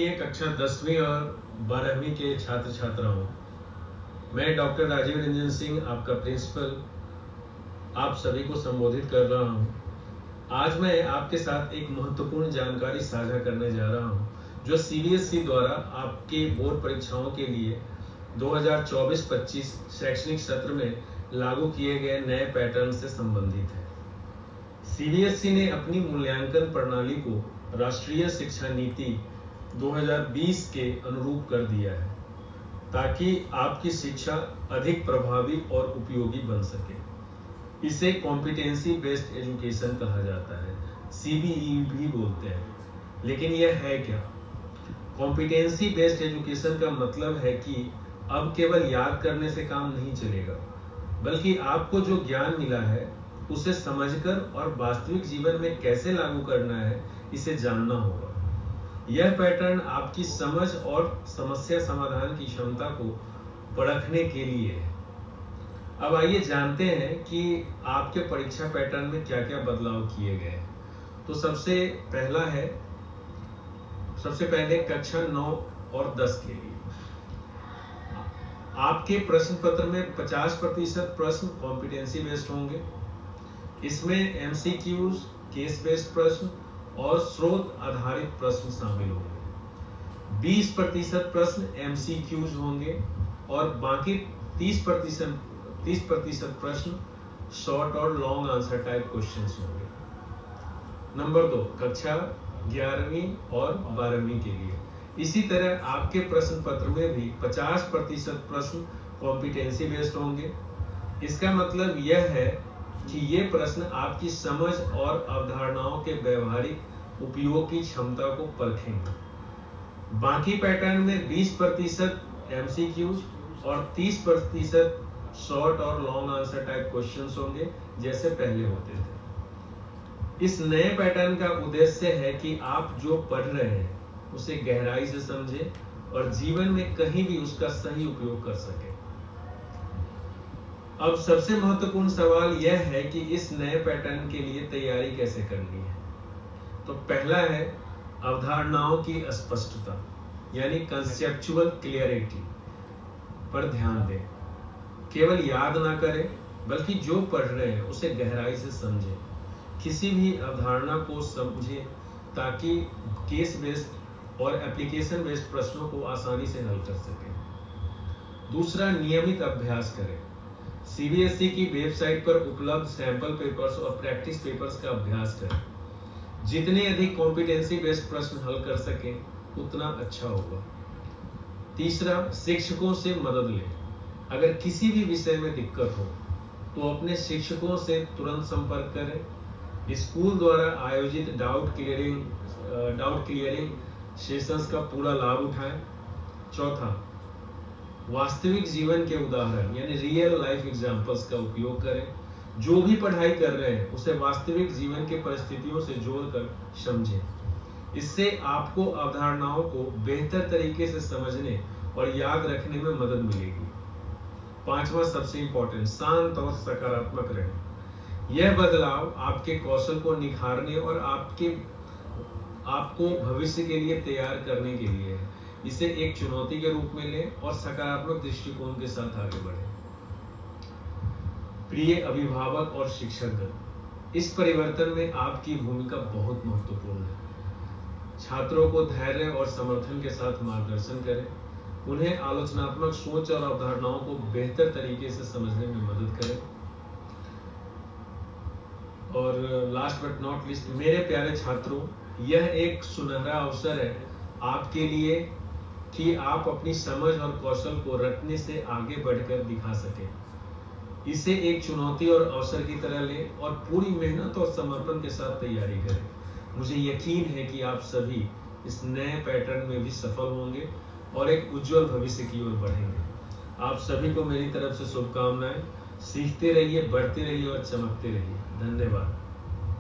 ये कक्षा 10वीं और 12वीं के छात्र छात्राओं, मैं डॉक्टर राजीव रंजन सिंह, आपका प्रिंसिपल, आप सभी को संबोधित कर रहा हूं। आज मैं आपके साथ एक महत्वपूर्ण जानकारी साझा करने जा रहा हूं, जो सीबीएसई द्वारा आपके बोर्ड परीक्षाओं के लिए 2024-25 शैक्षणिक सत्र में लागू किए गए नए पैटर्न से संबंधित है। सीबीएसई ने अपनी मूल्यांकन प्रणाली को राष्ट्रीय शिक्षा नीति 2020 के अनुरूप कर दिया है, ताकि आपकी शिक्षा अधिक प्रभावी और उपयोगी बन सके। इसे कॉम्पिटेंसी बेस्ड एजुकेशन कहा जाता है, सीबीई भी बोलते हैं। लेकिन यह है क्या? कॉम्पिटेंसी बेस्ड एजुकेशन का मतलब है कि अब केवल याद करने से काम नहीं चलेगा, बल्कि आपको जो ज्ञान मिला है उसे समझकर और वास्तविक जीवन में कैसे लागू करना है, इसे जानना होगा। यह पैटर्न आपकी समझ और समस्या समाधान की क्षमता को परखने के लिए है। अब आइए जानते हैं कि आपके परीक्षा पैटर्न में क्या क्या बदलाव किए गए हैं। तो सबसे पहले कक्षा 9 और 10 के लिए आपके प्रश्न पत्र में 50% प्रश्न कॉम्पिटेंसी बेस्ड होंगे। इसमें एमसीक्यूज, केस बेस्ड प्रश्न और स्रोत आधारित प्रश्न शामिल होंगे। 20% प्रश्न एमसीक्यूज होंगे और बाकी 30% प्रश्न शॉर्ट और लॉन्ग आंसर टाइप क्वेश्चंस होंगे। नंबर 2, कक्षा 11वीं और 12वीं के लिए इसी तरह आपके प्रश्न पत्र में भी 50% प्रश्न कॉम्पिटेंसी बेस्ड होंगे। इसका मतलब यह है कि ये प्रश्न आपकी समझ और अवधारणाओं के व्यवहारिक उपयोग की क्षमता को परखेंगे। बाकी पैटर्न में 20% एमसीक्यूज और 30% शॉर्ट और लॉन्ग आंसर टाइप क्वेश्चंस होंगे, जैसे पहले होते थे। इस नए पैटर्न का उद्देश्य है कि आप जो पढ़ रहे हैं उसे गहराई से समझें और जीवन में कहीं भी उसका सही उपयोग कर सकें। अब सबसे महत्वपूर्ण सवाल यह है कि इस नए पैटर्न के लिए तैयारी कैसे करनी है। तो पहला है अवधारणाओं की स्पष्टता, यानी कंसेप्चुअल क्लियरिटी पर ध्यान दें। केवल याद ना करें, बल्कि जो पढ़ रहे हैं उसे गहराई से समझें। किसी भी अवधारणा को समझें ताकि केस बेस्ड और एप्लीकेशन बेस्ड प्रश्नों को आसानी से हल कर सकें। दूसरा, नियमित अभ्यास करें। सीबीएसई की वेबसाइट पर उपलब्ध सैंपल पेपर्स और प्रैक्टिस पेपर्स का अभ्यास करें। जितने अधिक कॉम्पिटेंसी बेस्ड प्रश्न हल कर सकें उतना अच्छा होगा। तीसरा, शिक्षकों से मदद लें। अगर किसी भी विषय में दिक्कत हो तो अपने शिक्षकों से तुरंत संपर्क करें। स्कूल द्वारा आयोजित डाउट क्लियरिंग सेशंस का पूरा लाभ उठाएं। चौथा, वास्तविक जीवन के उदाहरण यानी रियल लाइफ एग्जांपल्स का उपयोग करें। जो भी पढ़ाई कर रहे हैं उसे वास्तविक जीवन के परिस्थितियों से जोड़कर समझें। इससे आपको अवधारणाओं को बेहतर तरीके से समझने और याद रखने में मदद मिलेगी। पांचवा, सबसे इंपॉर्टेंट, शांत और सकारात्मक रहें। यह बदलाव आपके कौशल को निखारने और आपको भविष्य के लिए तैयार करने के लिए है। इसे एक चुनौती के रूप में लें और सकारात्मक दृष्टिकोण के साथ आगे बढ़ें। प्रिय अभिभावक और शिक्षकगण, इस परिवर्तन में आपकी भूमिका बहुत महत्वपूर्ण है। छात्रों को धैर्य और समर्थन के साथ मार्गदर्शन करें। उन्हें आलोचनात्मक सोच और अवधारणाओं को बेहतर तरीके से समझने में मदद करें। और लास्ट बट नॉट लीस्ट, मेरे प्यारे छात्रों, यह एक सुनहरा अवसर है आपके लिए कि आप अपनी समझ और कौशल को रटने से आगे बढ़कर दिखा सकें। इसे एक चुनौती और अवसर की तरह लें और पूरी मेहनत और समर्पण के साथ तैयारी करें। मुझे यकीन है कि आप सभी इस नए पैटर्न में भी सफल होंगे और एक उज्जवल भविष्य की ओर बढ़ेंगे। आप सभी को मेरी तरफ से शुभकामनाएं। सीखते रहिए, बढ़ते रहिए और चमकते रहिए। धन्यवाद।